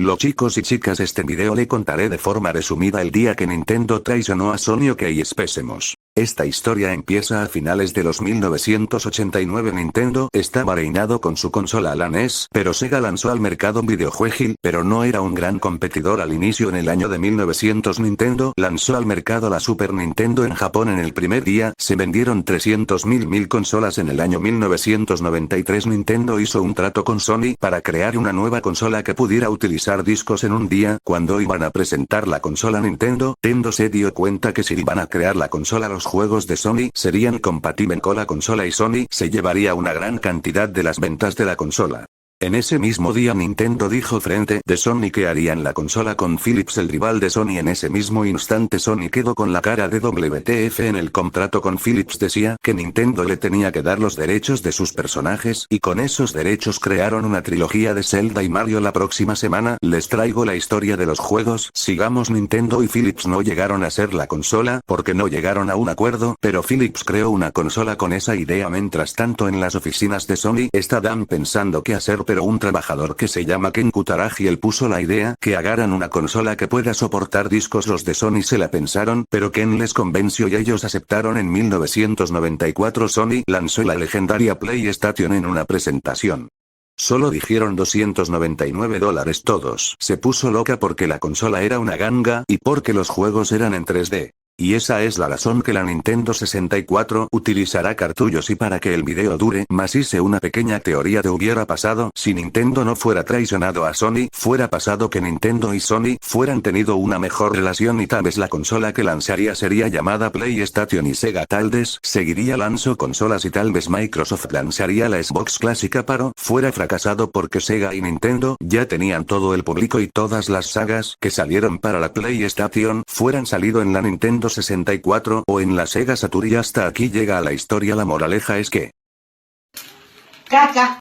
Los chicos y chicas, este video le contaré de forma resumida el día que Nintendo traicionó a Sony. Ok, empecemos. Esta historia empieza a finales de los 1989. Nintendo estaba reinado con su consola la NES, pero Sega lanzó al mercado un videojuego, pero no era un gran competidor al inicio. En el año de 1900 Nintendo lanzó al mercado la Super Nintendo en Japón. En el primer día, se vendieron 300.000 consolas. En el año 1993 Nintendo hizo un trato con Sony para crear una nueva consola que pudiera utilizar discos en un día. Cuando iban a presentar la consola Nintendo se dio cuenta que si iban a crear la consola, los juegos de Sony serían compatibles con la consola y Sony se llevaría una gran cantidad de las ventas de la consola. En ese mismo día Nintendo dijo frente de Sony que harían la consola con Philips, el rival de Sony. En ese mismo instante Sony quedó con la cara de WTF. En el contrato con Philips decía que Nintendo le tenía que dar los derechos de sus personajes, y con esos derechos crearon una trilogía de Zelda y Mario. La próxima semana les traigo la historia de los juegos. Sigamos. Nintendo y Philips no llegaron a hacer la consola porque no llegaron a un acuerdo, pero Philips creó una consola con esa idea. Mientras tanto, en las oficinas de Sony estaban pensando qué hacer, pero un trabajador que se llama Ken Kutaragi él puso la idea que hagan una consola que pueda soportar discos. Los de Sony se la pensaron, pero Ken les convenció y ellos aceptaron. En 1994 Sony lanzó la legendaria PlayStation en una presentación. Solo dijeron $299. Todos se puso loca porque la consola era una ganga y porque los juegos eran en 3D. Y esa es la razón que la Nintendo 64 utilizará cartuchos. Y para que el video dure más, hice una pequeña teoría de hubiera pasado si Nintendo no fuera traicionado a Sony. Fuera pasado que Nintendo y Sony fueran tenido una mejor relación y tal vez la consola que lanzaría sería llamada PlayStation y Sega tal vez seguiría lanzando consolas y tal vez Microsoft lanzaría la Xbox clásica, pero fuera fracasado porque Sega y Nintendo ya tenían todo el público y todas las sagas que salieron para la PlayStation fueran salido en la Nintendo 64 o en la Sega Saturn. Y hasta aquí llega la historia. La moraleja es que... ¡Caca!